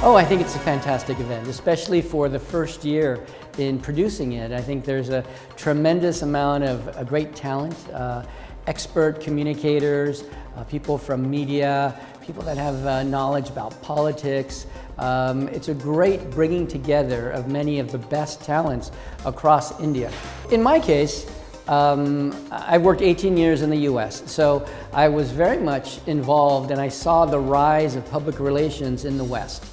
Oh, I think it's a fantastic event, especially for the first year in producing it. I think there's a tremendous amount of great talent, expert communicators, people from media, people that have knowledge about politics. It's a great bringing together of many of the best talents across India. In my case, I worked 18 years in the US, so I was very much involved and I saw the rise of public relations in the West.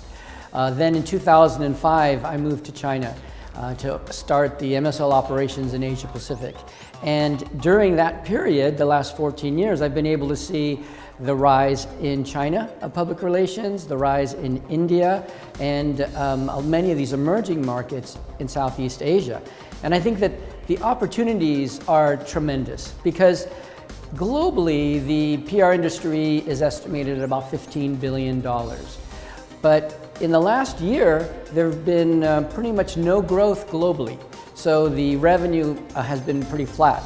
Then in 2005, I moved to China to start the MSL operations in Asia Pacific. And during that period, the last 14 years, I've been able to see the rise in China of public relations, the rise in India, and many of these emerging markets in Southeast Asia. And I think that the opportunities are tremendous because globally, the PR industry is estimated at about $15 billion. But in the last year, there have been pretty much no growth globally. So the revenue has been pretty flat.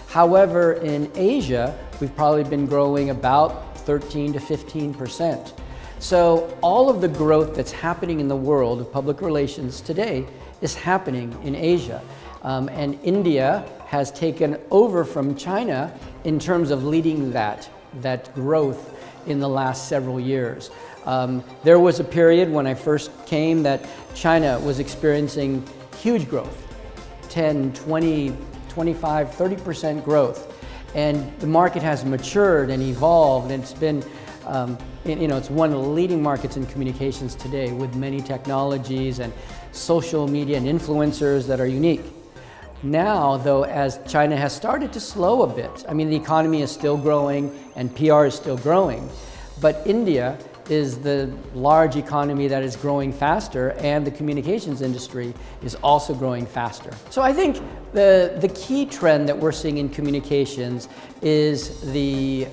However, in Asia, we've probably been growing about 13 to 15%. So all of the growth that's happening in the world of public relations today is happening in Asia. And India has taken over from China in terms of leading that growth in the last several years. There was a period when I first came that China was experiencing huge growth, 10, 20, 25, 30% growth. And the market has matured and evolved, and it's been, it's one of the leading markets in communications today with many technologies and social media and influencers that are unique. Now, though, as China has started to slow a bit, I mean, the economy is still growing and PR is still growing, but India is the large economy that is growing faster, and the communications industry is also growing faster. So I think the key trend that we're seeing in communications is the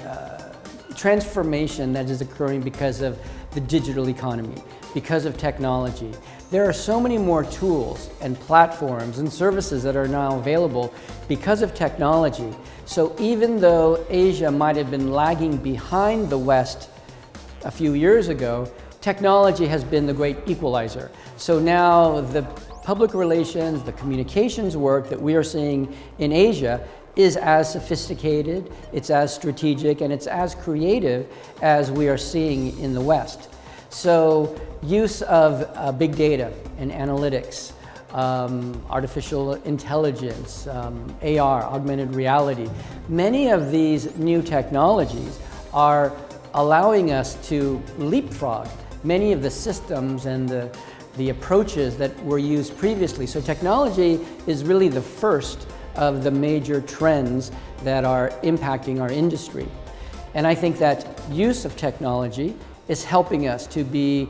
transformation that is occurring because of the digital economy, because of technology. There are so many more tools and platforms and services that are now available because of technology. So even though Asia might have been lagging behind the West a few years ago, technology has been the great equalizer. So now the public relations, the communications work that we are seeing in Asia is as sophisticated, it's as strategic, and it's as creative as we are seeing in the West. So use of big data and analytics, artificial intelligence, AR, augmented reality, many of these new technologies are allowing us to leapfrog many of the systems and the approaches that were used previously. So technology is really the first of the major trends that are impacting our industry. And I think that use of technology is helping us to be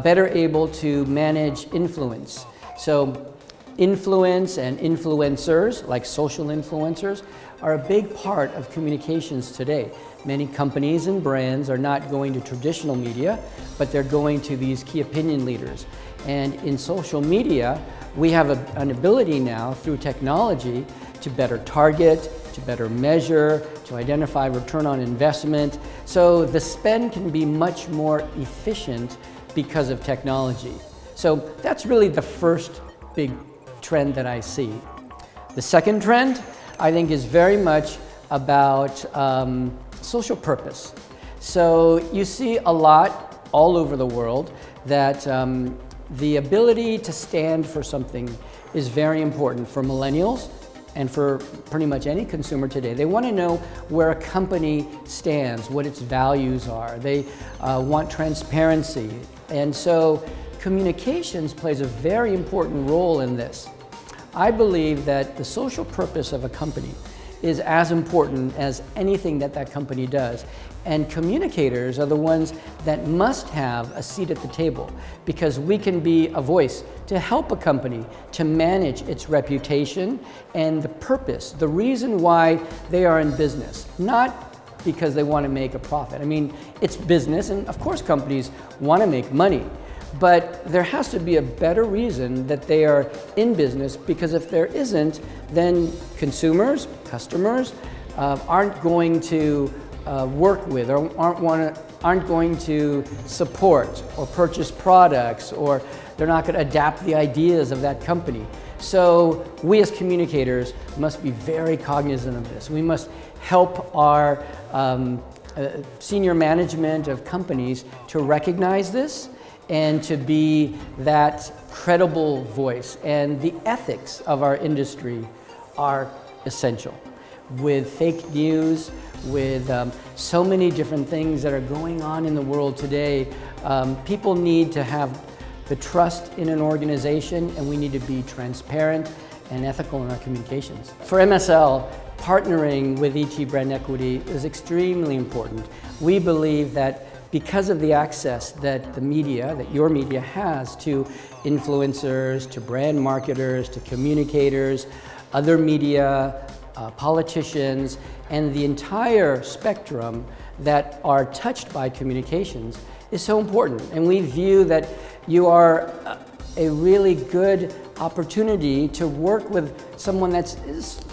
better able to manage influence. So influence and influencers, like social influencers, are a big part of communications today. Many companies and brands are not going to traditional media, but they're going to these key opinion leaders. And in social media, we have an ability now through technology to better target, to better measure, to identify return on investment. So the spend can be much more efficient because of technology. So that's really the first big trend that I see. The second trend, I think, is very much about social purpose. So you see a lot all over the world that the ability to stand for something is very important for millennials and for pretty much any consumer today. They want to know where a company stands, what its values are. They want transparency. And so communications plays a very important role in this. I believe that the social purpose of a company is as important as anything that that company does. And communicators are the ones that must have a seat at the table, because we can be a voice to help a company to manage its reputation and the purpose, the reason why they are in business, not because they want to make a profit. I mean, it's business, and of course companies want to make money, but there has to be a better reason that they are in business, because if there isn't, then consumers, customers, aren't going to work with or aren't going to support or purchase products, or they're not going to adapt the ideas of that company. So we as communicators must be very cognizant of this. We must help our senior management of companies to recognize this and to be that credible voice. And the ethics of our industry are essential. With fake news, with so many different things that are going on in the world today, people need to have the trust in an organization, and we need to be transparent and ethical in our communications. For MSL, partnering with ET Brand Equity is extremely important. We believe that because of the access that the media, that your media has to influencers, to brand marketers, to communicators, other media, politicians, and the entire spectrum that are touched by communications is so important. And we view that you are a really good opportunity to work with someone that's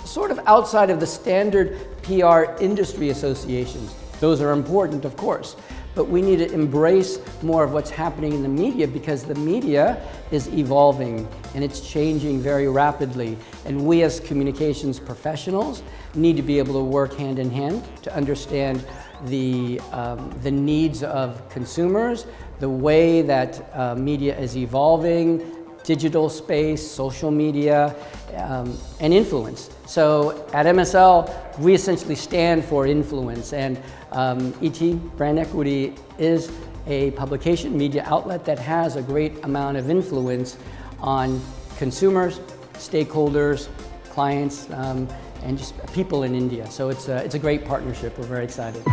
sort of outside of the standard PR industry associations. Those are important, of course, but we need to embrace more of what's happening in the media, because the media is evolving and it's changing very rapidly. And we as communications professionals need to be able to work hand in hand to understand the needs of consumers, the way that media is evolving, digital space, social media, and influence. So at MSL, we essentially stand for influence, and ET Brand Equity is a publication media outlet that has a great amount of influence on consumers, stakeholders, clients, and just people in India. So it's a great partnership. We're very excited.